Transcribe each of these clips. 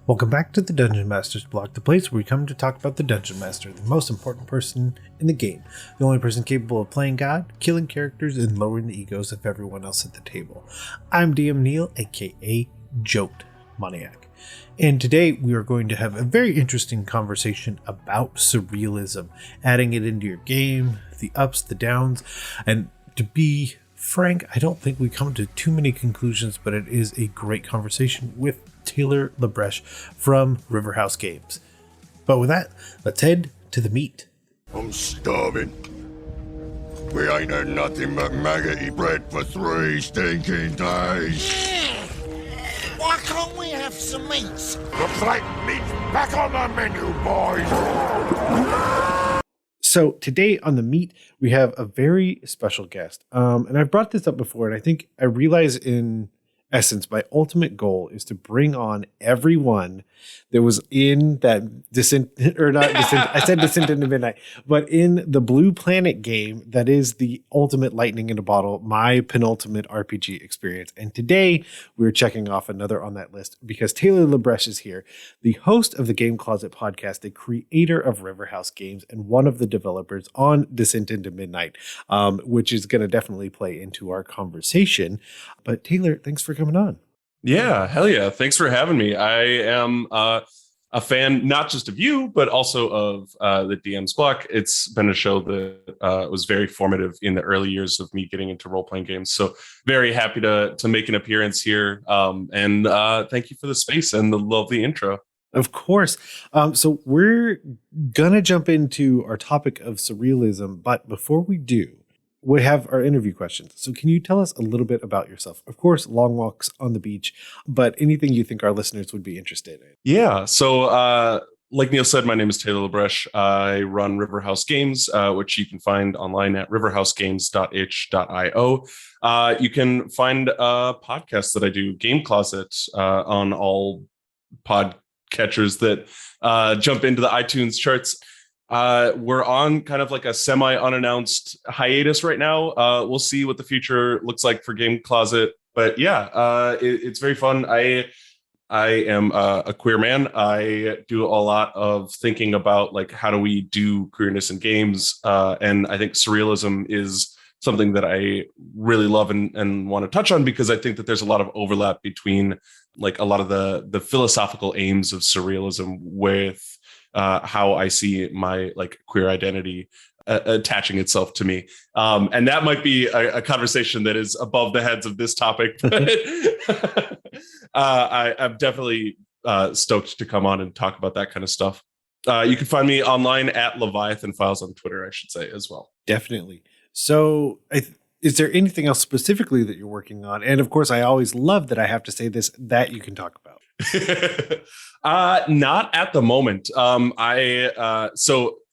Welcome back to the Dungeon Master's Block, the place where we come to talk about the Dungeon Master, the most important person in the game, the only person capable of playing God, killing characters, and lowering the egos of everyone else at the table. I'm DM Neal, aka Joked Maniac, and today we are going to have a very interesting conversation about surrealism, adding it into your game, the ups, the downs, and to be frank, I don't think we come to too many conclusions, but it is a great conversation with Taylor LaBresh from Riverhouse Games. But with that, let's head to the meat. I'm starving. We ain't had nothing but maggoty bread for 3 stinking days. Why can't we have some meats? The flank meat's back on the menu, boys. So today on the meat, we have a very special guest. And I've brought this up before, and I think I realize in essence, my ultimate goal is to bring on everyone that was in that I said Descent into Midnight, but in the Blue Planet game, that is the ultimate lightning in a bottle, my penultimate RPG experience. And today we're checking off another on that list because Taylor LaBresh is here, the host of the Game Closet podcast, the creator of Riverhouse Games, and one of the developers on Descent into Midnight, which is going to definitely play into our conversation. But Taylor, thanks for coming on. Yeah, hell yeah. Thanks for having me. I am a fan, not just of you, but also of the DM's Block. It's been a show that was very formative in the early years of me getting into role-playing games. So very happy to make an appearance here. And thank you for the space and the lovely intro. Of course. So we're going to jump into our topic of surrealism. But before we do, we have our interview questions. So can you tell us a little bit about yourself? Of course, long walks on the beach, but anything you think our listeners would be interested in. Yeah. So like Neal said, my name is Taylor LaBresh. I run Riverhouse Games, which you can find online at riverhousegames.itch.io. You can find a podcast that I do, Game Closet, on all podcatchers that jump into the iTunes charts. We're on kind of like a semi-unannounced hiatus right now. We'll see what the future looks like for Game Closet. But yeah, it's very fun. I am a queer man. I do a lot of thinking about like how do we do queerness in games. And I think surrealism is something that I really love and want to touch on because I think that there's a lot of overlap between like a lot of the philosophical aims of surrealism with how I see my like queer identity attaching itself to me. And that might be a conversation that is above the heads of this topic, but I'm definitely stoked to come on and talk about that kind of stuff. You can find me online at Leviathan Files on Twitter, I should say, as well. Definitely. So is there anything else specifically that you're working on? And of course, I always love that I have to say this, that you can talk about. Not at the moment.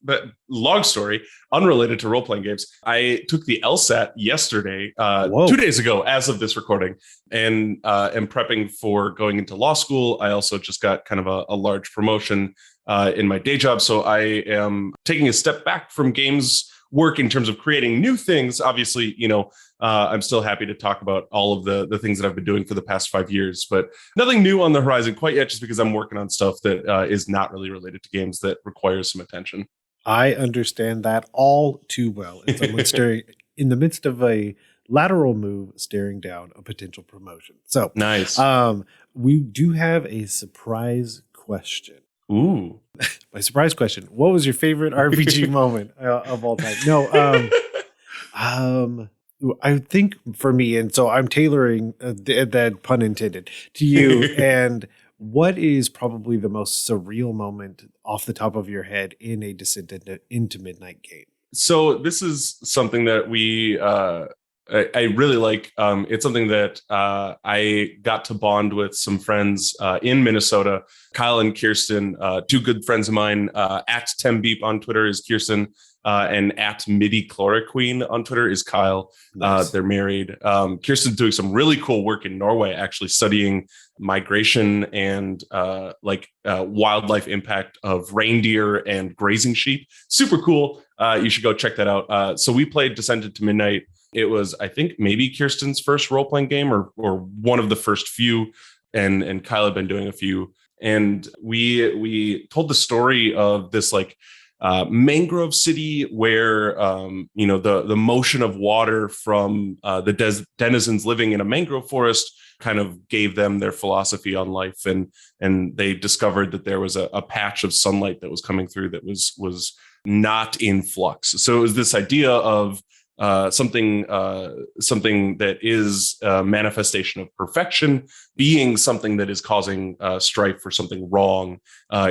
But long story, unrelated to role-playing games, I took the LSAT yesterday, 2 days ago, as of this recording, and am prepping for going into law school. I also just got kind of a large promotion in my day job, so I am taking a step back from games work in terms of creating new things. Obviously, I'm still happy to talk about all of the things that I've been doing for the past 5 years, but nothing new on the horizon quite yet, just because I'm working on stuff that is not really related to games that requires some attention. I understand that all too well. It's someone staring in the midst of a lateral move, staring down a potential promotion. So nice. We do have a surprise question. Ooh. My surprise question. What was your favorite RPG moment of all time? No, I think for me, and so I'm tailoring that pun intended to you. And what is probably the most surreal moment off the top of your head in a Descent into Midnight game? So this is something that I really like. It's something that I got to bond with some friends in Minnesota, Kyle and Kirsten, two good friends of mine. At Tembeep on Twitter is Kirsten, and at Midi Chloroquine on Twitter is Kyle. Nice. They're married. Kirsten's doing some really cool work in Norway, actually studying migration and wildlife impact of reindeer and grazing sheep. Super cool. You should go check that out. So we played Descent into Midnight. It was, I think, maybe Kirsten's first role-playing game or one of the first few, and Kyle had been doing a few. And we told the story of this like mangrove city where the motion of water from the denizens living in a mangrove forest kind of gave them their philosophy on life, and they discovered that there was a patch of sunlight that was coming through that was not in flux. So it was this idea of something that is a manifestation of perfection being something that is causing strife or something wrong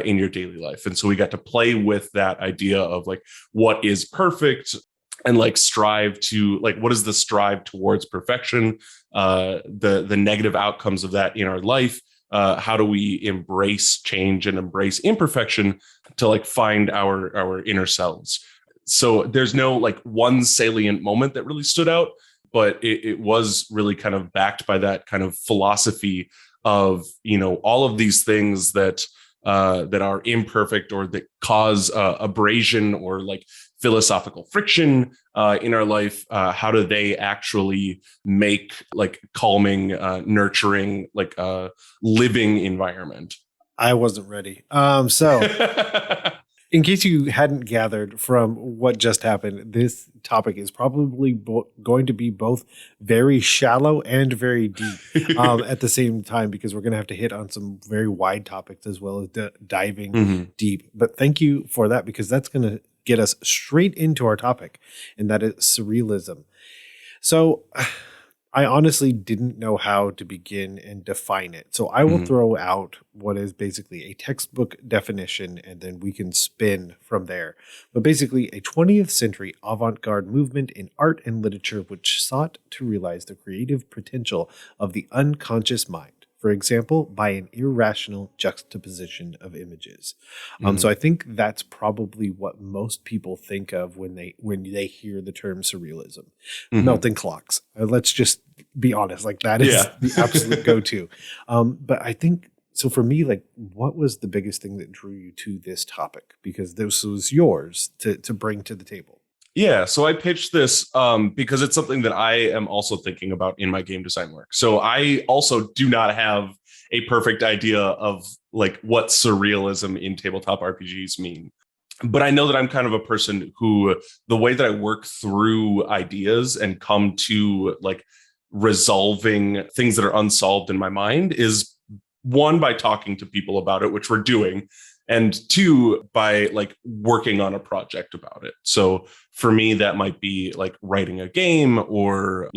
in your daily life. And so we got to play with that idea of like, what is perfect, and like strive to like, what is the strive towards perfection, the negative outcomes of that in our life. How do we embrace change and embrace imperfection to like find our inner selves? So there's no like one salient moment that really stood out, but it was really kind of backed by that kind of philosophy of, all of these things that are imperfect or that cause abrasion or like philosophical friction in our life. How do they actually make like calming, nurturing, like a living environment? I wasn't ready. So in case you hadn't gathered from what just happened, this topic is probably going to be both very shallow and very deep at the same time, because we're going to have to hit on some very wide topics as well as diving deep. But thank you for that, because that's going to get us straight into our topic, and that is surrealism. So I honestly didn't know how to begin and define it. So I will throw out what is basically a textbook definition, and then we can spin from there. But basically a 20th century avant-garde movement in art and literature which sought to realize the creative potential of the unconscious mind. For example, by an irrational juxtaposition of images. So I think that's probably what most people think of when they hear the term surrealism. Melting clocks. Let's just be honest. Like that is the absolute go-to. But I think, so for me, like, what was the biggest thing that drew you to this topic? Because this was yours to bring to the table. Yeah, so I pitched this because it's something that I am also thinking about in my game design work. So I also do not have a perfect idea of like what surrealism in tabletop RPGs mean. But I know that I'm kind of a person who, the way that I work through ideas and come to like resolving things that are unsolved in my mind is, one, by talking to people about it, which we're doing, and two, by like working on a project about it. So for me, that might be like writing a game or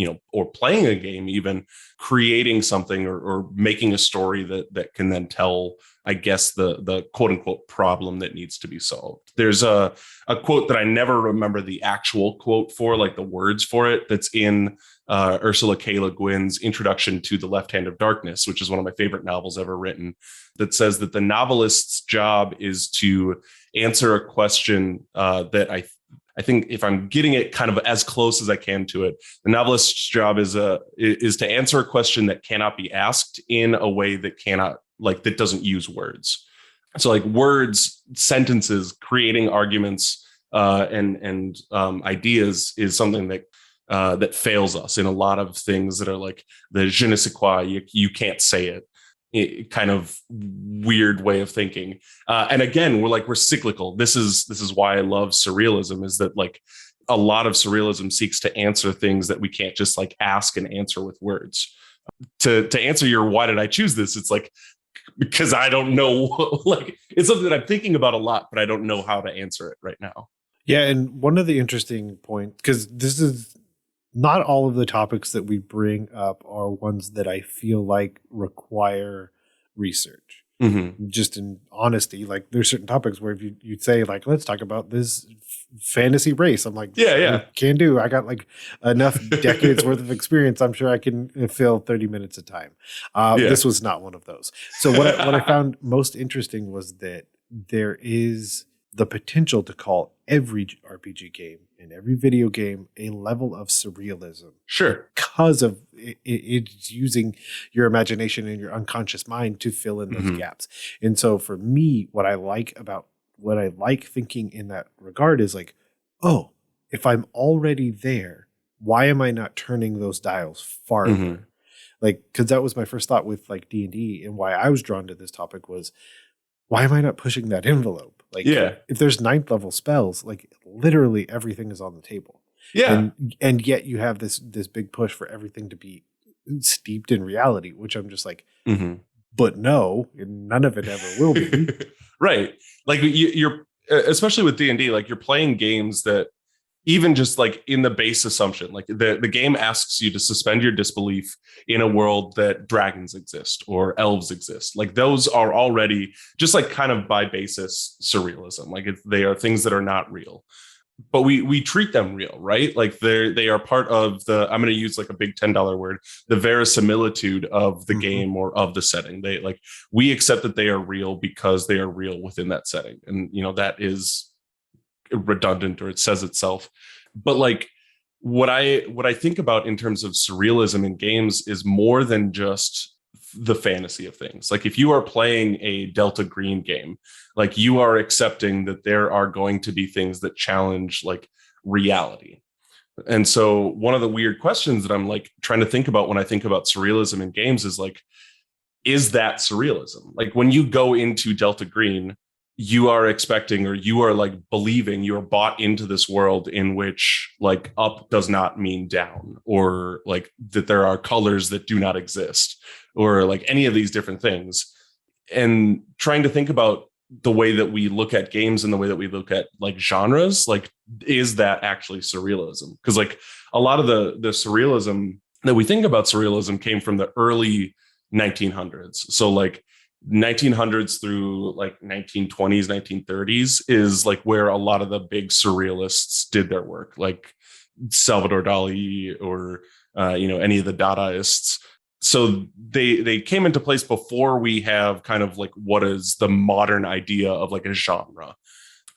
playing a game, even creating something or making a story that can then tell, I guess, the quote unquote problem that needs to be solved. There's a quote that I never remember the actual quote for, like the words for it, that's in Ursula K. Le Guin's Introduction to the Left Hand of Darkness, which is one of my favorite novels ever written, that says that the novelist's job is to answer a question that I think, if I'm getting it kind of as close as I can to it, the novelist's job is to answer a question that cannot be asked in a way that that doesn't use words. So like words, sentences, creating arguments and ideas is something that fails us in a lot of things that are like the je ne sais quoi, you can't say it kind of weird way of thinking. And again, we're cyclical. This is why I love surrealism, is that like a lot of surrealism seeks to answer things that we can't just like ask and answer with words. To answer your why did I choose this, it's like, because I don't know, like it's something that I'm thinking about a lot, but I don't know how to answer it right now. Yeah, and one of the interesting points, because this is not all of the topics that we bring up are ones that I feel like require research. Just in honesty, like there's certain topics where if you'd say like, let's talk about this fantasy race, I'm like, yeah, can do. I got like enough decades worth of experience. I'm sure I can fill 30 minutes of time. This was not one of those. So what I found most interesting was that there is the potential to call every RPG game and every video game a level of surrealism. Sure. Because of it's using your imagination and your unconscious mind to fill in those gaps. And so for me, what I like thinking in that regard is like, oh, if I'm already there, why am I not turning those dials farther? Like, because that was my first thought with like D&D, and why I was drawn to this topic was, why am I not pushing that envelope? Like, Yeah. if there's 9th level spells, like literally everything is on the table. Yeah. And yet you have this big push for everything to be steeped in reality, which I'm just like, but no, none of it ever will be. Right. Like you're especially with D&D, like you're playing games that even just like in the base assumption, like the game asks you to suspend your disbelief in a world that dragons exist or elves exist. Like those are already just like kind of by basis surrealism. Like they are things that are not real, but we treat them real, right? Like they are part of the, I'm going to use like a big $10 word, the verisimilitude of the game or of the setting. They like, we accept that they are real because they are real within that setting. And, you know, that is redundant, or it says itself. But like what I think about in terms of surrealism in games is more than just the fantasy of things. Like if you are playing a Delta Green game, like you are accepting that there are going to be things that challenge like reality. And so one of the weird questions that I'm like trying to think about when I think about surrealism in games is like, is that surrealism? Like when you go into Delta Green, you are expecting, or you are like believing, you're bought into this world in which like up does not mean down, or like that there are colors that do not exist, or like any of these different things. And trying to think about the way that we look at games and the way that we look at like genres, like, is that actually surrealism? Because like a lot of the surrealism that we think about surrealism came from the early 1900s. So like 1900s through like 1920s, 1930s is like where a lot of the big surrealists did their work, like Salvador Dali or any of the Dadaists. So they came into place before we have kind of like what is the modern idea of like a genre.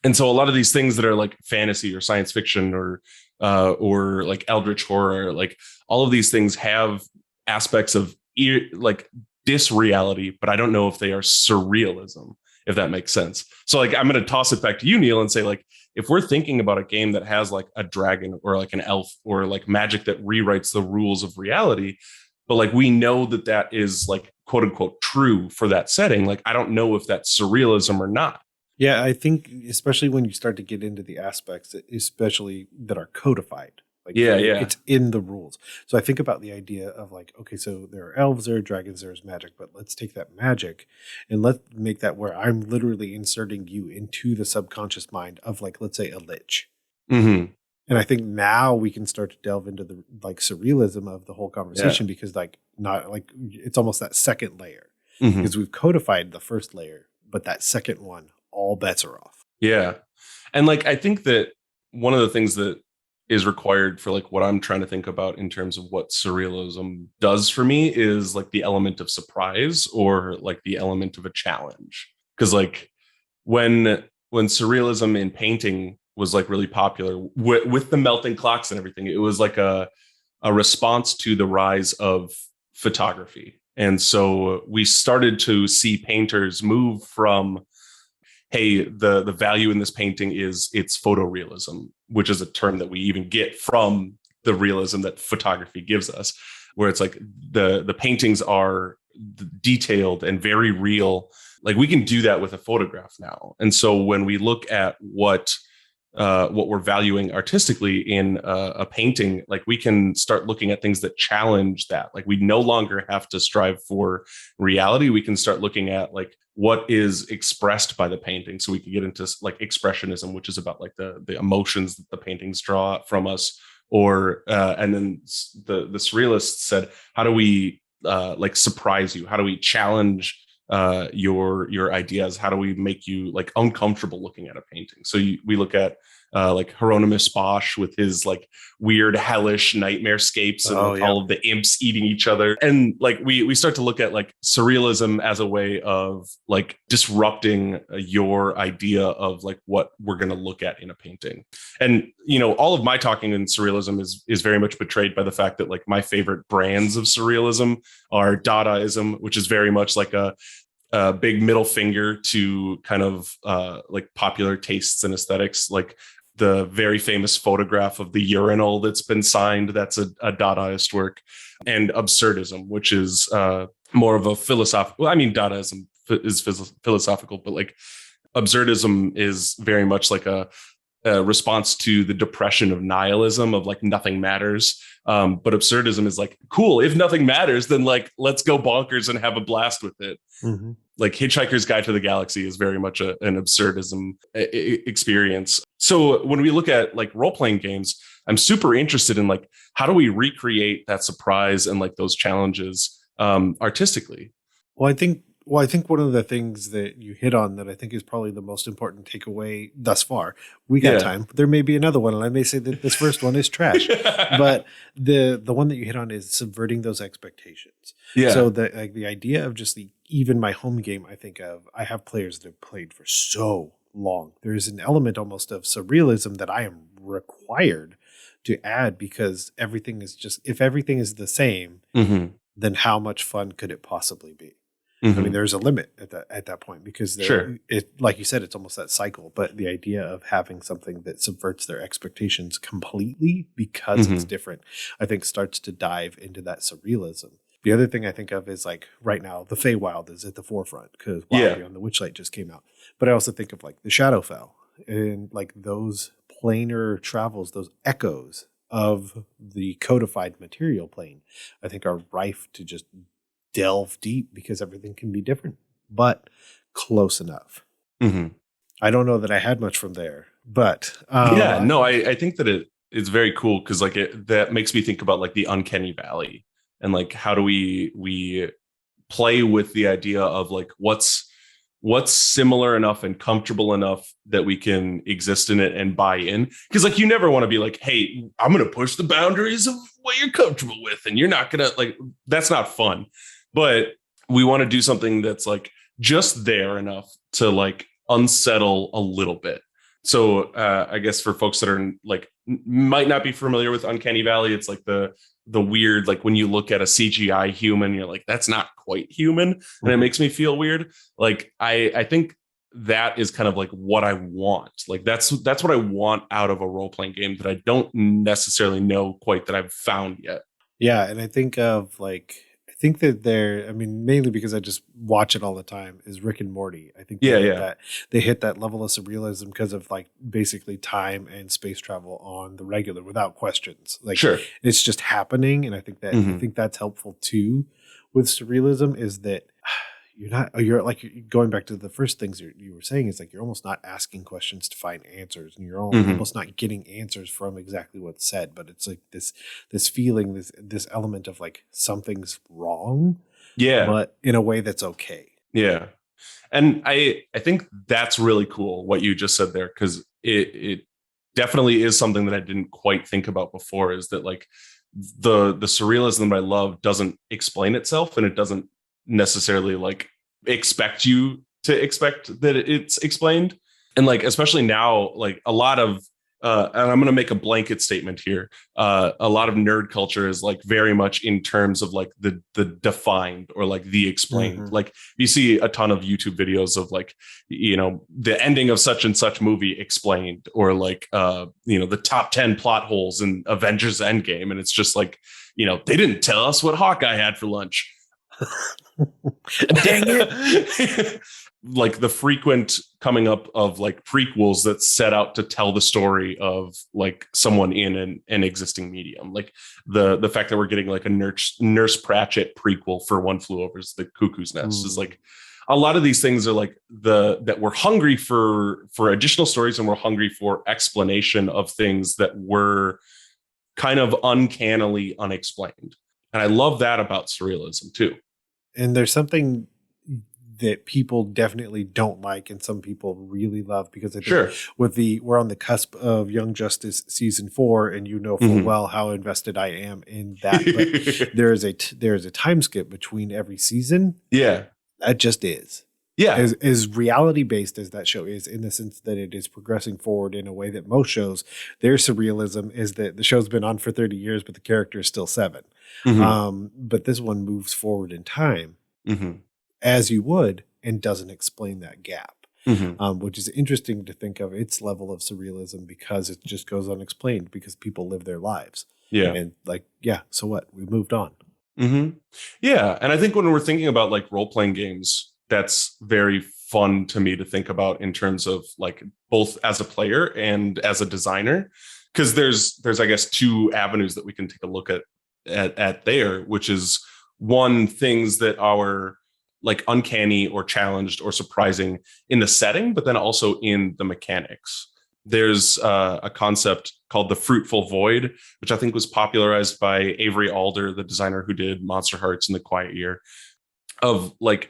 And so a lot of these things that are like fantasy or science fiction or like eldritch horror, like all of these things have aspects of like disreality, but I don't know if they are surrealism, if that makes sense. So like, I'm going to toss it back to you, Neal, and say like, if we're thinking about a game that has like a dragon or like an elf or like magic that rewrites the rules of reality, but like, we know that that is like quote unquote true for that setting. Like, I don't know if that's surrealism or not. Yeah, I think especially when you start to get into the aspects, especially that are codified. Like, it's in the rules. So I think about the idea of like, okay, so there are elves, there are dragons, there's magic, but let's take that magic and let's make that where I'm literally inserting you into the subconscious mind of like, let's say a lich. And I think now we can start to delve into the like surrealism of the whole conversation, because like not like it's almost that second layer, because we've codified the first layer, but that second one, all bets are off. Yeah. And like, I think that one of the things that is required for like what I'm trying to think about in terms of what surrealism does for me is like the element of surprise, or like the element of a challenge. Because like when surrealism in painting was like really popular with the melting clocks and everything, it was like a response to the rise of photography. And so we started to see painters move from, hey, the value in this painting is its photorealism, which is a term that we even get from the realism that photography gives us, where it's like the paintings are detailed and very real. Like we can do that with a photograph now. And so when we look at what we're valuing artistically in a painting, like we can start looking at things that challenge that. Like we no longer have to strive for reality. We can start looking at like what is expressed by the painting. So we can get into like expressionism, which is about like the emotions that the paintings draw from us. Or and then the surrealists said, how do we like surprise you? How do we challenge your ideas? How do we make you like uncomfortable looking at a painting? So we look at like Hieronymus Bosch with his like weird hellish nightmare scapes and all of the imps eating each other. And like we start to look at like surrealism as a way of like disrupting your idea of like what we're going to look at in a painting. And all of my talking in surrealism is very much betrayed by the fact that like my favorite brands of surrealism are Dadaism, which is very much like a big middle finger to kind of like popular tastes and aesthetics. Like the very famous photograph of the urinal that's been signed. That's a Dadaist work. And absurdism, which is more of a philosophical. Well, I mean, Dadaism is philosophical, but like absurdism is very much like a response to the depression of nihilism, of like nothing matters. But absurdism is like, cool, if nothing matters, then like let's go bonkers and have a blast with it. Mm-hmm. Like Hitchhiker's Guide to the Galaxy is very much an absurdism experience. So when we look at like role-playing games, I'm super interested in like, how do we recreate that surprise and like those challenges artistically? Well, I think one of the things that you hit on that I think is probably the most important takeaway thus far. We got time. There may be another one, and I may say that this first one is trash. But the one that you hit on is subverting those expectations. Yeah. So the idea of just even my home game, I have players that have played for so long. There's an element almost of surrealism that I am required to add, because everything is just, if everything is the same, then how much fun could it possibly be? I mean, there's a limit at that point, because it, like you said, it's almost that cycle. But the idea of having something that subverts their expectations completely because it's different, I think starts to dive into that surrealism. The other thing I think of is like right now, the Feywild is at the forefront because Beyond the Witchlight just came out. But I also think of like the Shadowfell and like those planar travels, those echoes of the codified material plane, I think are rife to just delve deep, because everything can be different, but close enough. I don't know that I had much from there, but I think that it's very cool, because like that makes me think about like the uncanny valley, and like how do we play with the idea of like what's similar enough and comfortable enough that we can exist in it and buy in. Because like you never want to be like, hey, I'm going to push the boundaries of what you're comfortable with, and you're not going to, like, that's not fun. But we want to do something that's like just there enough to like unsettle a little bit. So I guess for folks that are like might not be familiar with Uncanny Valley, it's like the weird, like when you look at a CGI human, you're like, that's not quite human, and it makes me feel weird. Like I think that is kind of like what I want. Like that's what I want out of a role-playing game that I don't necessarily know quite that I've found yet. Yeah, and I think that they're, I mean, mainly because I just watch it all the time, is Rick and Morty. I think they hit that level of surrealism because of like basically time and space travel on the regular without questions. Like it's just happening. And I think that's helpful too with surrealism, is that you're like going back to the first things you were saying, is like you're almost not asking questions to find answers, and you're almost not getting answers from exactly what's said, but it's like this feeling, this element of like something's wrong, but in a way that's okay. And I think that's really cool what you just said there, because it definitely is something that I didn't quite think about before, is that like the surrealism that I love doesn't explain itself, and it doesn't necessarily like expect you to expect that it's explained. And like especially now, like a lot of and I'm going to make a blanket statement here, a lot of nerd culture is like very much in terms of like the defined or like the explained. Like you see a ton of YouTube videos of like, you know, the ending of such and such movie explained, or like you know, the top 10 plot holes in Avengers Endgame, and it's just like, you know, they didn't tell us what Hawkeye had for lunch. Dang it. Like the frequent coming up of like prequels that set out to tell the story of like someone in an existing medium, like the fact that we're getting like a Nurse Pratchett prequel for One Flew Over the Cuckoo's Nest is like, a lot of these things are like that we're hungry for additional stories, and we're hungry for explanation of things that were kind of uncannily unexplained. And I love that about surrealism too. And there's something that people definitely don't like, and some people really love, because I think we're on the cusp of Young Justice season 4, and you know full well how invested I am in that. But there is a time skip between every season. Yeah, that just is. Yeah, as reality based as that show is, in the sense that it is progressing forward in a way that most shows, their surrealism is that the show's been on for 30 years, but the character is still 7. But this one moves forward in time as you would, and doesn't explain that gap. which is interesting to think of its level of surrealism because it just goes unexplained because people live their lives. Yeah. And like, yeah, so what? We moved on. Yeah. And I think when we're thinking about like role-playing games, that's very fun to me to think about in terms of like both as a player and as a designer. Because there's I guess two avenues that we can take a look at there, which is one, things that are like uncanny or challenged or surprising in the setting, but then also in the mechanics. There's a concept called the fruitful void, which I think was popularized by Avery Alder, the designer who did Monster Hearts and The Quiet Year, of like,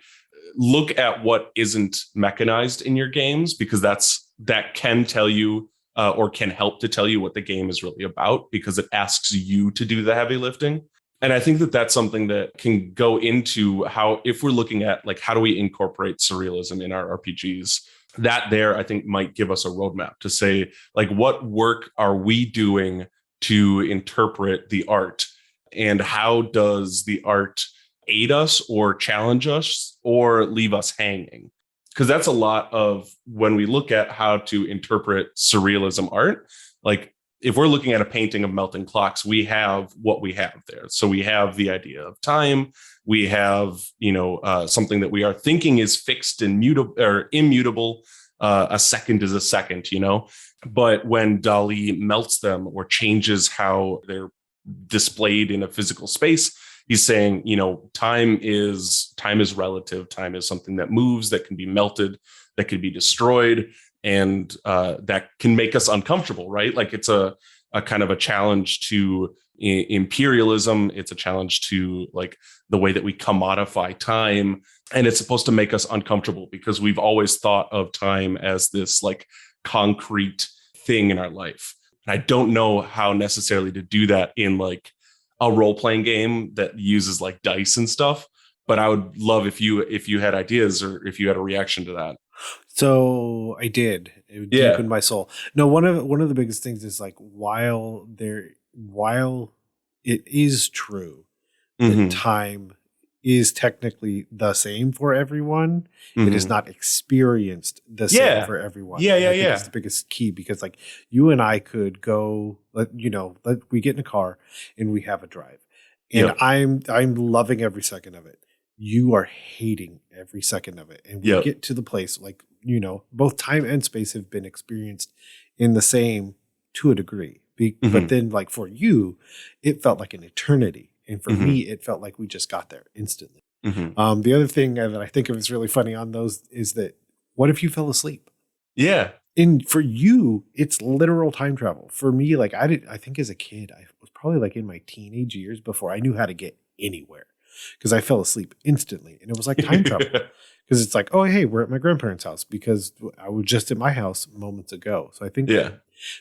look at what isn't mechanized in your games, because that can tell you or can help to tell you what the game is really about, because it asks you to do the heavy lifting. And I think that that's something that can go into how, if we're looking at like, how do we incorporate surrealism in our RPGs, that there, I think, might give us a roadmap to say, like, what work are we doing to interpret the art, and how does the art aid us or challenge us or leave us hanging? Because that's a lot of when we look at how to interpret surrealism art. Like, if we're looking at a painting of melting clocks, we have what we have there. So we have the idea of time. We have, something that we are thinking is fixed and mutable or immutable. A second is a second, But when Dali melts them or changes how they're displayed in a physical space, he's saying, time is relative. Time is something that moves, that can be melted, that can be destroyed. And that can make us uncomfortable, right? Like, it's a kind of a challenge to imperialism. It's a challenge to like the way that we commodify time. And it's supposed to make us uncomfortable because we've always thought of time as this like concrete thing in our life. And I don't know how necessarily to do that in like a role-playing game that uses like dice and stuff. But I would love if you had ideas or if you had a reaction to that. So I did. It deepened my soul. No, one of the biggest things is like while it is true that time is technically the same for everyone, it is not experienced the same for everyone. Yeah. It's the biggest key, because like you and I could go, we get in a car and we have a drive, and I'm loving every second of it. You are hating every second of it. And we get to the place, like, both time and space have been experienced in the same to a degree. But then like for you, it felt like an eternity. And for me, it felt like we just got there instantly. The other thing that I think of is really funny on those is that, what if you fell asleep? Yeah. And for you, it's literal time travel. For me, like I think as a kid, I was probably like in my teenage years before I knew how to get anywhere, because I fell asleep instantly, and it was like time travel. Because it's like, oh, hey, we're at my grandparents' house because I was just at my house moments ago. So I think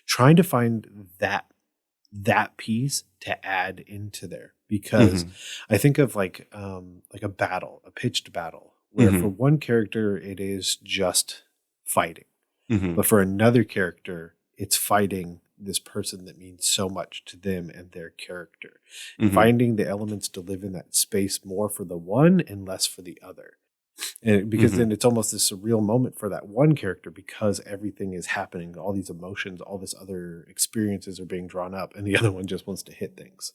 trying to find that piece to add into there, because I think of like a battle, a pitched battle, where for one character it is just fighting, but for another character it's fighting this person that means so much to them and their character, and finding the elements to live in that space more for the one and less for the other. And because then it's almost this surreal moment for that one character, because everything is happening, all these emotions, all this other experiences are being drawn up, and the other one just wants to hit things.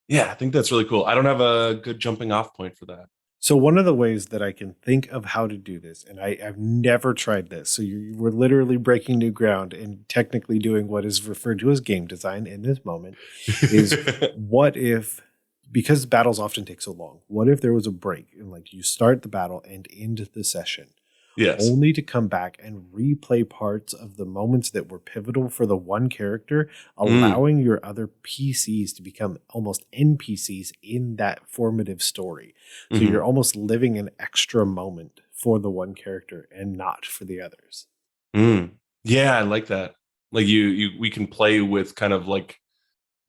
Yeah, I think that's really cool. I don't have a good jumping off point for that. So one of the ways that I can think of how to do this, and I've never tried this, so we're literally breaking new ground and technically doing what is referred to as game design in this moment, is what if, because battles often take so long, what if there was a break and like you start the battle and end the session, only to come back and replay parts of the moments that were pivotal for the one character, allowing your other PCs to become almost NPCs in that formative story. So you're almost living an extra moment for the one character and not for the others. Yeah, I like that. Like we can play with kind of like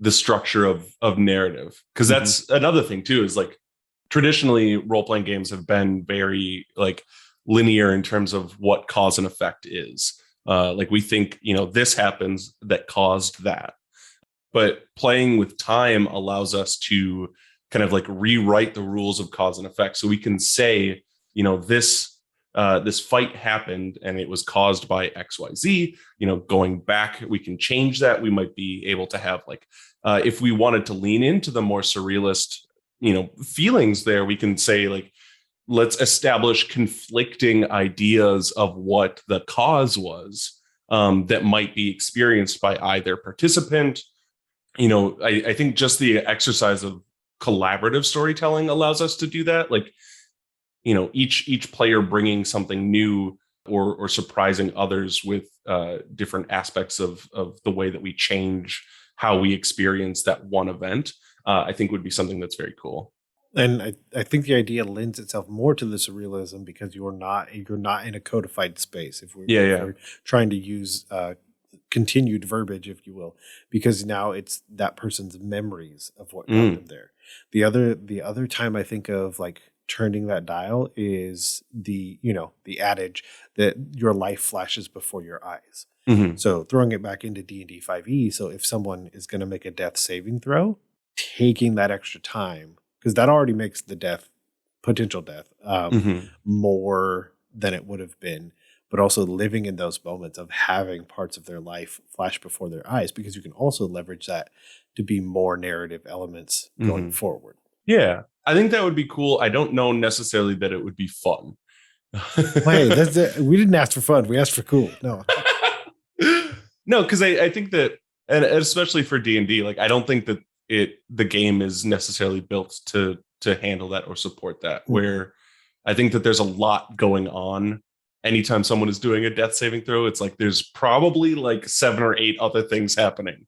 the structure of narrative, because that's another thing too, is like traditionally role-playing games have been very like linear in terms of what cause and effect is. Like we think, this happens that caused that. But playing with time allows us to kind of like rewrite the rules of cause and effect. So we can say, this this fight happened and it was caused by XYZ, going back, we can change that. We might be able to have like, if we wanted to lean into the more surrealist, feelings there, we can say like, let's establish conflicting ideas of what the cause was, that might be experienced by either participant. I think just the exercise of collaborative storytelling allows us to do that. Like, each player bringing something new or surprising others with different aspects of the way that we change how we experience that one event, I think would be something that's very cool. And I think the idea lends itself more to the surrealism because you're not in a codified space. If we're trying to use continued verbiage, if you will, because now it's that person's memories of what got them there. The other time I think of like turning that dial is the adage that your life flashes before your eyes. Mm-hmm. So throwing it back into D&D 5e. So if someone is going to make a death saving throw, taking that extra time, because that already makes the potential death more than it would have been, but also living in those moments of having parts of their life flash before their eyes, because you can also leverage that to be more narrative elements going forward. Yeah. I think that would be cool. I don't know necessarily that it would be fun. Hey, that's it. We didn't ask for fun. We asked for cool. No. No, because I think that, and especially for D&D, like I don't think that the game is necessarily built to handle that or support that. Where I think that there's a lot going on. Anytime someone is doing a death saving throw, it's like there's probably like 7 or 8 other things happening,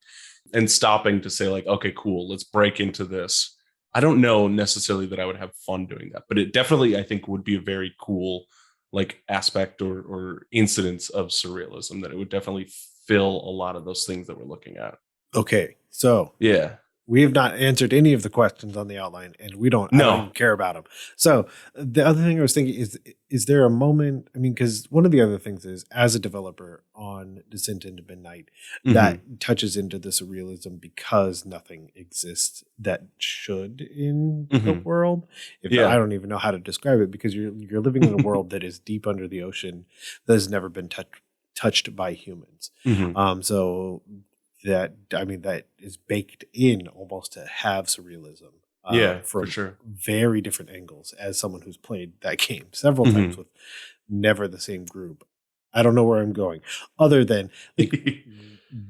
and stopping to say like, okay, cool, let's break into this. I don't know necessarily that I would have fun doing that, but it definitely, I think, would be a very cool like aspect or incidence of surrealism, that it would definitely fill a lot of those things that we're looking at. Okay. So yeah, we have not answered any of the questions on the outline, and I don't even care about them. So the other thing I was thinking is there a moment? I mean, because one of the other things is, as a developer on Descent into Midnight, that touches into the surrealism because nothing exists that should in the world. I don't even know how to describe it, because you're living in a world that is deep under the ocean that has never been touched by humans. So that is baked in almost to have surrealism. From for sure. Very different angles, as someone who's played that game several times with never the same group. I don't know where I'm going, other than like,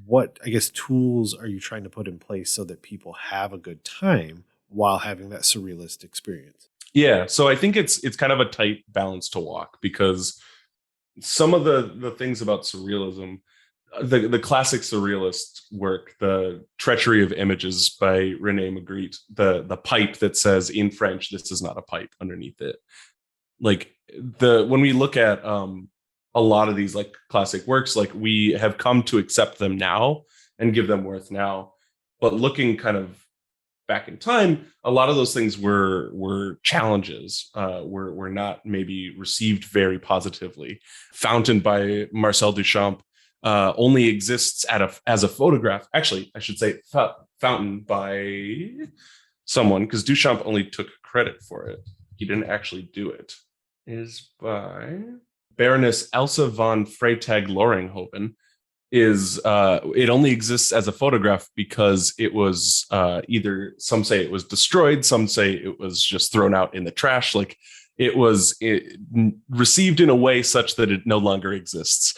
what, I guess, tools are you trying to put in place so that people have a good time while having that surrealist experience? Yeah. So I think it's kind of a tight balance to walk, because some of the things about surrealism, the classic surrealist work, the Treachery of Images by René Magritte, the pipe that says in French, "This is not a pipe," underneath it. Like when we look at a lot of these like classic works, like we have come to accept them now and give them worth now. But looking kind of back in time, a lot of those things were challenges, were not maybe received very positively. Fountain by Marcel Duchamp only exists as a photograph. Actually, I should say Fountain by someone, because Duchamp only took credit for it. He didn't actually do it. Is by Baroness Elsa von Freytag-Loringhoven. It only exists as a photograph because it was either, some say it was destroyed, some say it was just thrown out in the trash. Like it was received in a way such that it no longer exists.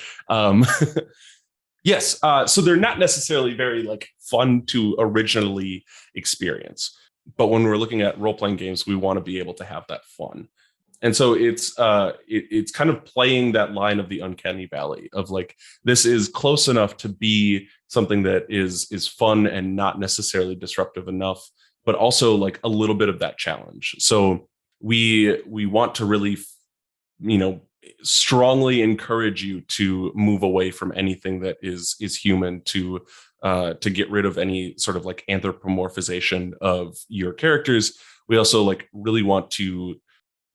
Yes, so they're not necessarily very like fun to originally experience. But when we're looking at role-playing games, we want to be able to have that fun. And so it's kind of playing that line of the uncanny valley of like, this is close enough to be something that is fun and not necessarily disruptive enough, but also like a little bit of that challenge. So we want to really, strongly encourage you to move away from anything that is human, to get rid of any sort of like anthropomorphization of your characters. We also like really want to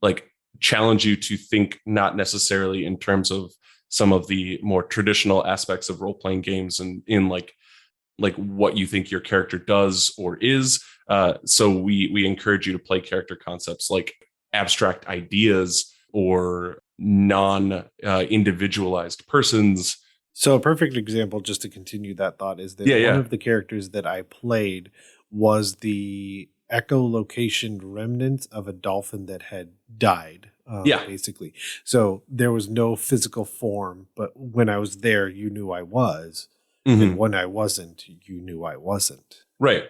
like challenge you to think not necessarily in terms of some of the more traditional aspects of role-playing games and in like what you think your character does or is. So we encourage you to play character concepts like abstract ideas or non-individualized persons. So a perfect example, just to continue that thought, is that one Yeah. of the characters that I played was the echolocation remnants of a dolphin that had died, basically. So there was no physical form, but when I was there, you knew I was. And when I wasn't, you knew I wasn't. Right.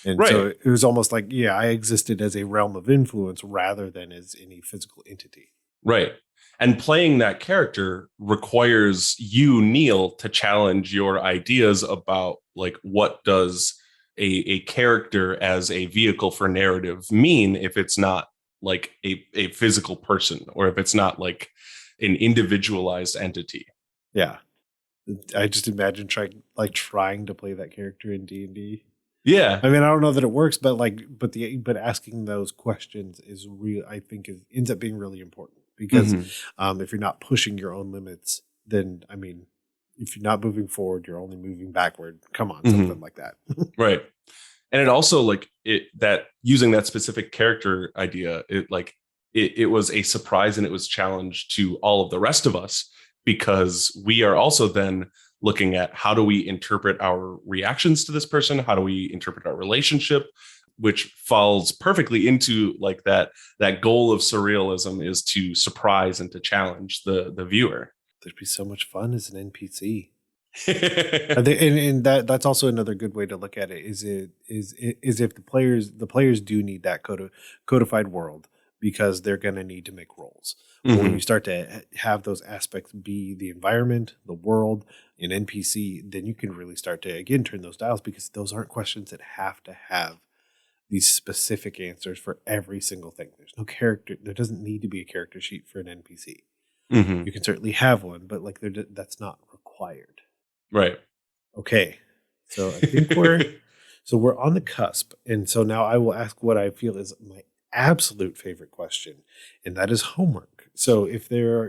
And so it was almost like, yeah, I existed as a realm of influence rather than as any physical entity. Right. And playing that character requires you, Neal, to challenge your ideas about like what does a character as a vehicle for narrative mean if it's not like a physical person, or if it's not like an individualized entity. Yeah. I just imagine trying to play that character in D&D. Yeah. I mean, I don't know that it works, but asking those questions is real. I think ends up being really important because if you're not pushing your own limits, then I mean, if you're not moving forward, you're only moving backward. Come on, something like that. Right. And it also that using that specific character idea, it was a surprise, and it was challenged to all of the rest of us, because we are also then looking at how do we interpret our reactions to this person? How do we interpret our relationship? Which falls perfectly into like that goal of surrealism is to surprise and to challenge the viewer. There'd be so much fun as an NPC. I think, and that's also another good way to look at it is if the players do need that codified world, because they're going to need to make roles. But when you start to have those aspects be the environment, the world, an NPC, then you can really start to, again, turn those dials, because those aren't questions that have to have these specific answers for every single thing. There's no character. There doesn't need to be a character sheet for an NPC. You can certainly have one, but like that's not required. Right. Okay. So I think we're on the cusp. And so now I will ask what I feel is my absolute favorite question, and that is homework. So is there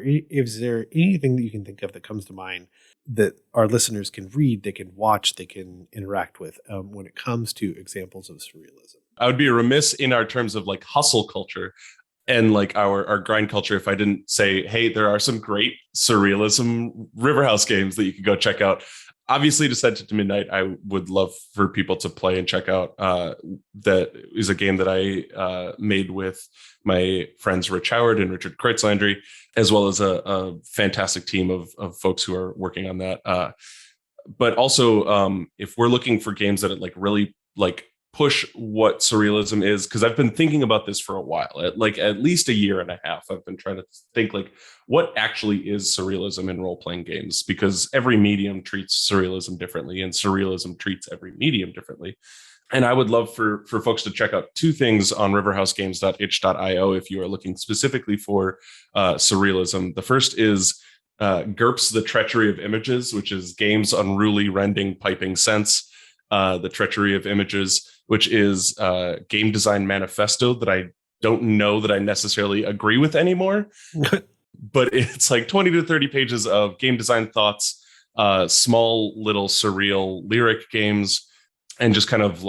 anything that you can think of that comes to mind that our listeners can read, they can watch, they can interact with when it comes to examples of surrealism? I would be remiss in our terms of like hustle culture and like our grind culture if I didn't say, hey, there are some great surrealism Riverhouse games that you can go check out. Obviously, Descent into Midnight, I would love for people to play and check out. That is a game that I made with my friends Rich Howard and Richard Kreutzlandry, as well as a fantastic team of folks who are working on that. But also, if we're looking for games that really push what surrealism is, because I've been thinking about this for a while, at least a year and a half. I've been trying to think what actually is surrealism in role-playing games, because every medium treats surrealism differently, and surrealism treats every medium differently. And I would love for folks to check out two things on riverhousegames.itch.io if you are looking specifically for surrealism. The first is GURPS, The Treachery of Images, which is games unruly, rending, piping sense. The Treachery of Images, which is a game design manifesto that I don't know that I necessarily agree with anymore. But it's like 20 to 30 pages of game design thoughts, small little surreal lyric games, and just kind of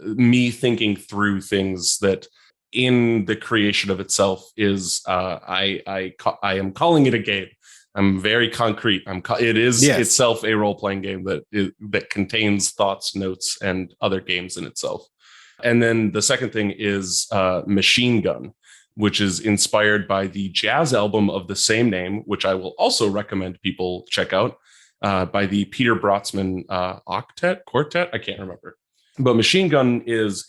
me thinking through things that in the creation of itself is I am calling it a game. I'm very concrete. It is itself a role-playing game that contains thoughts, notes, and other games in itself. And then the second thing is Machine Gun, which is inspired by the jazz album of the same name, which I will also recommend people check out, by the Peter Brotzman quartet. I can't remember. But Machine Gun is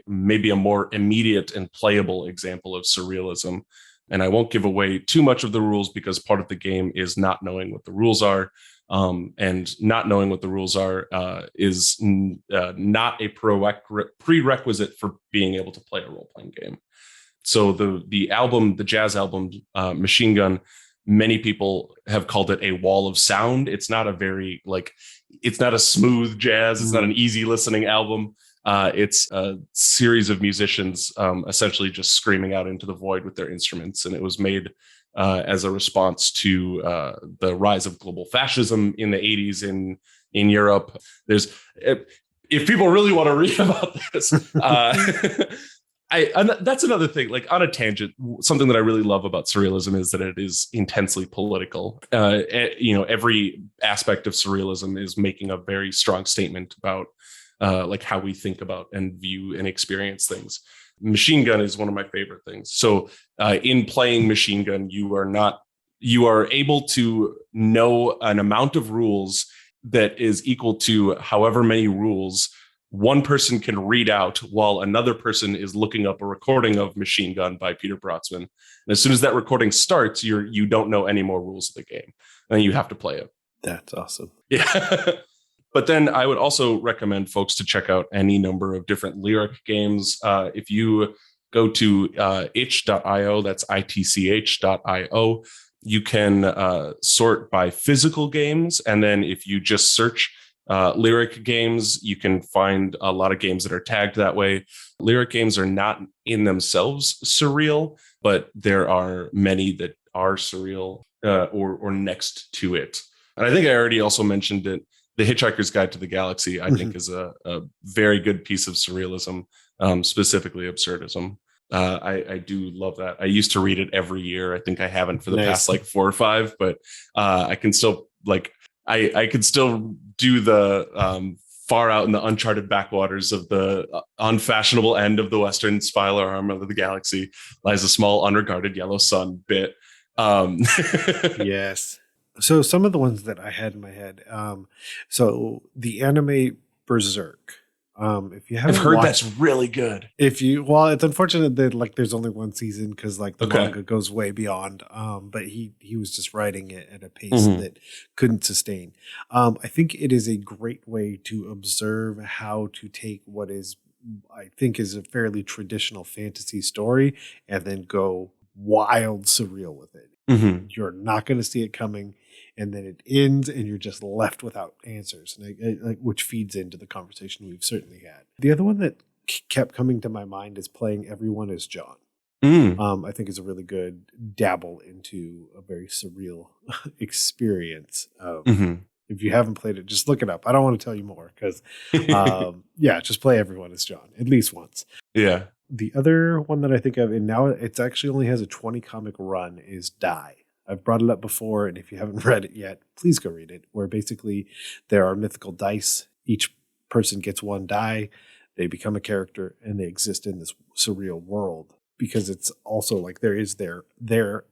maybe a more immediate and playable example of surrealism. And I won't give away too much of the rules, because part of the game is not knowing what the rules are. And not knowing what the rules are is not a prerequisite for being able to play a role-playing game. So the jazz album, Machine Gun, many people have called it a wall of sound. It's not it's not a smooth jazz. It's not an easy listening album. It's a series of musicians essentially just screaming out into the void with their instruments. And it was made as a response to the rise of global fascism in the 80s in Europe. If people really want to read about this, And that's another thing, like on a tangent, something that I really love about surrealism is that it is intensely political. Every aspect of surrealism is making a very strong statement about like how we think about and view and experience things. Machine Gun is one of my favorite things. So in playing Machine Gun, you are able to know an amount of rules that is equal to however many rules one person can read out while another person is looking up a recording of Machine Gun by Peter Brotzman. And as soon as that recording starts, you don't know any more rules of the game, and you have to play it. That's awesome. Yeah. But then I would also recommend folks to check out any number of different lyric games. If you go to itch.io, that's itch.io, you can sort by physical games. And then if you just search lyric games, you can find a lot of games that are tagged that way. Lyric games are not in themselves surreal, but there are many that are surreal or next to it. And I think I already also mentioned it. The Hitchhiker's Guide to the Galaxy, I think, is a very good piece of surrealism, specifically absurdism. I do love that. I used to read it every year. I think I haven't for the past like 4 or 5, but I can still I could still do the far out in the uncharted backwaters of the unfashionable end of the western spiral arm of the galaxy lies a small unregarded yellow sun bit. Yes. So some of the ones that I had in my head. So the anime Berserk. If you haven't I've heard watched, that's really good. Well, it's unfortunate that like there's only one season because like the manga goes way beyond. But he was just writing it at a pace that couldn't sustain. I think it is a great way to observe how to take what is, I think, is a fairly traditional fantasy story and then go wild surreal with it. Mm-hmm. You're not going to see it coming. And then it ends and you're just left without answers, and which feeds into the conversation we've certainly had. The other one that kept coming to my mind is Playing Everyone as John. I think it's a really good dabble into a very surreal experience. If you haven't played it, just look it up. I don't want to tell you more because, just play Everyone as John at least once. Yeah. The other one that I think of, and now it's actually only has a 20 comic run, is Die. I've brought it up before, and if you haven't read it yet, please go read it, where basically there are mythical dice. Each person gets one die. They become a character, and they exist in this surreal world because it's also like there is their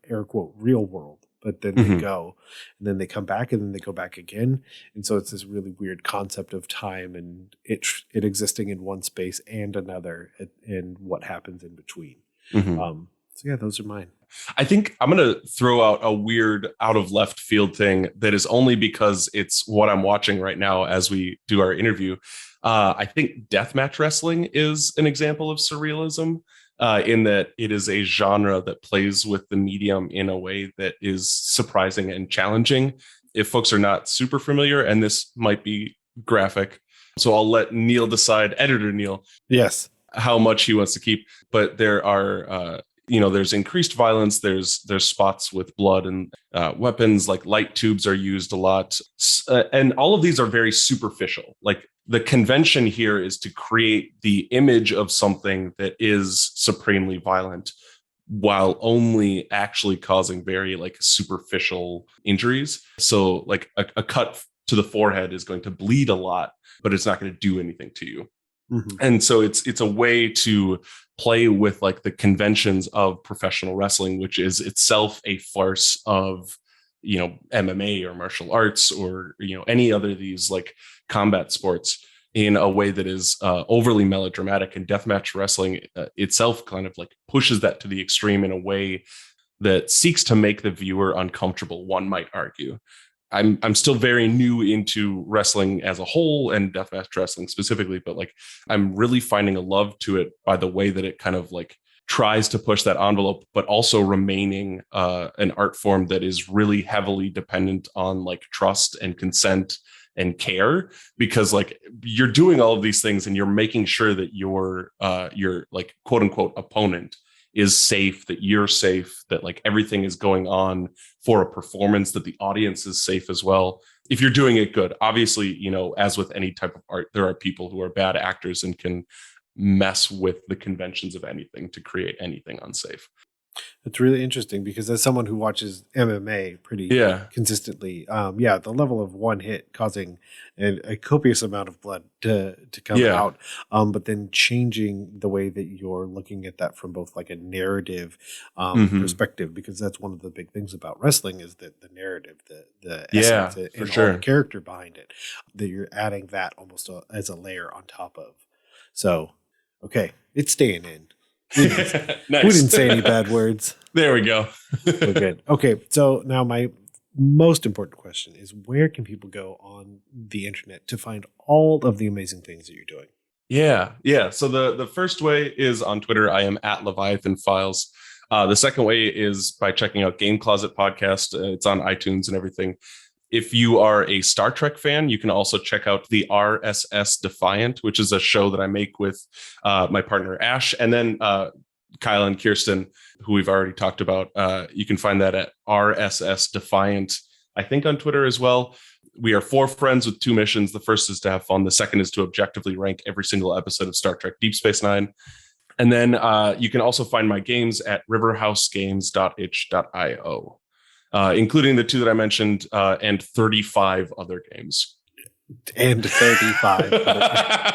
air quote real world, but then they go, and then they come back, and then they go back again. And so it's this really weird concept of time and it existing in one space and another and what happens in between. So yeah, those are mine. I think I'm going to throw out a weird out of left field thing that is only because it's what I'm watching right now as we do our interview. I think deathmatch wrestling is an example of surrealism in that it is a genre that plays with the medium in a way that is surprising and challenging. If folks are not super familiar, and this might be graphic, so I'll let Neal decide, editor Neal. Yes. How much he wants to keep. But there are... there's increased violence. There's spots with blood and weapons, like light tubes are used a lot. And all of these are very superficial. Like the convention here is to create the image of something that is supremely violent while only actually causing very like superficial injuries. So like a cut to the forehead is going to bleed a lot, but it's not going to do anything to you. And so it's a way to play with like the conventions of professional wrestling, which is itself a farce of, MMA or martial arts or, any other of these like combat sports in a way that is overly melodramatic. And deathmatch wrestling itself kind of like pushes that to the extreme in a way that seeks to make the viewer uncomfortable, one might argue. I'm still very new into wrestling as a whole and deathmatch wrestling specifically, but like I'm really finding a love to it by the way that it kind of like tries to push that envelope, but also remaining an art form that is really heavily dependent on like trust and consent and care, because like you're doing all of these things and you're making sure that your like quote unquote opponent is safe, that you're safe, that like everything is going on for a performance, that the audience is safe as well. If you're doing it good, obviously, as with any type of art, there are people who are bad actors and can mess with the conventions of anything to create anything unsafe. It's really interesting because as someone who watches MMA pretty consistently, the level of one hit causing a copious amount of blood to come out, but then changing the way that you're looking at that from both like a narrative perspective, because that's one of the big things about wrestling is that the narrative, the essence and all the character behind it, that you're adding that almost as a layer on top of. So, okay, it's staying in. Nice. We didn't say any bad words. There we go. We're good. Okay, so now my most important question is, where can people go on the internet to find all of the amazing things that you're doing? Yeah. So the first way is on Twitter. I am at Leviathan Files. The second way is by checking out Game Closet Podcast. It's on iTunes and everything. If you are a Star Trek fan, you can also check out the RSS Defiant, which is a show that I make with my partner Ash, and then Kyle and Kirsten, who we've already talked about. You can find that at RSS Defiant, I think on Twitter as well. We are 4 friends with 2 missions. The first is to have fun. The second is to objectively rank every single episode of Star Trek Deep Space Nine. And then you can also find my games at riverhousegames.itch.io. Including the 2 that I mentioned, and 35 other games. And 35.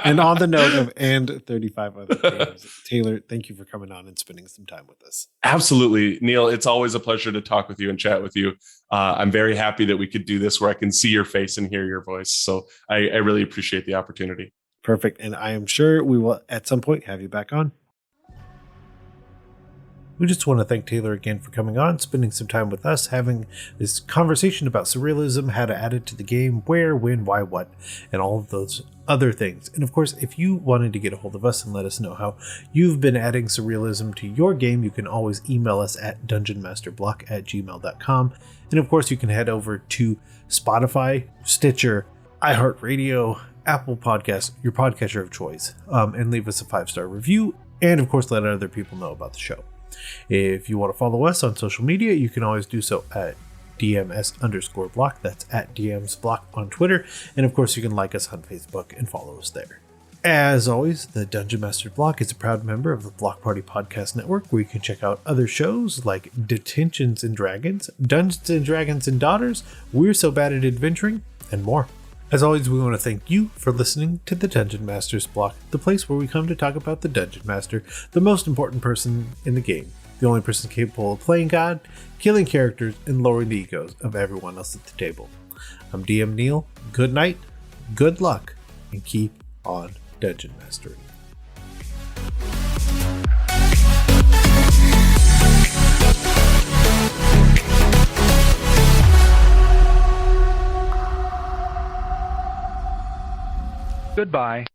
And on the note of and 35 other games, Taylor, thank you for coming on and spending some time with us. Absolutely. Neal, it's always a pleasure to talk with you and chat with you. I'm very happy that we could do this where I can see your face and hear your voice. So I really appreciate the opportunity. Perfect. And I am sure we will at some point have you back on. We just want to thank Taylor again for coming on, spending some time with us, having this conversation about surrealism, how to add it to the game, where, when, why, what, and all of those other things. And of course, if you wanted to get a hold of us and let us know how you've been adding surrealism to your game, you can always email us at dungeonmasterblock@gmail.com. And of course, you can head over to Spotify, Stitcher, iHeartRadio, Apple Podcasts, your podcatcher of choice, and leave us a 5-star review. And of course, let other people know about the show. If you want to follow us on social media, you can always do so at DMS_block. That's at DMsBlock on Twitter. And of course, you can like us on Facebook and follow us there. As always, the Dungeon Master Block is a proud member of the Block Party Podcast Network, where you can check out other shows like Detentions and Dragons, Dungeons and Dragons and Daughters, We're So Bad at Adventuring, and more. As always, we want to thank you for listening to the Dungeon Master's Block, the place where we come to talk about the Dungeon Master, the most important person in the game, the only person capable of playing God, killing characters, and lowering the egos of everyone else at the table. I'm DM Neal. Good night, good luck, and keep on Dungeon Mastering. Goodbye.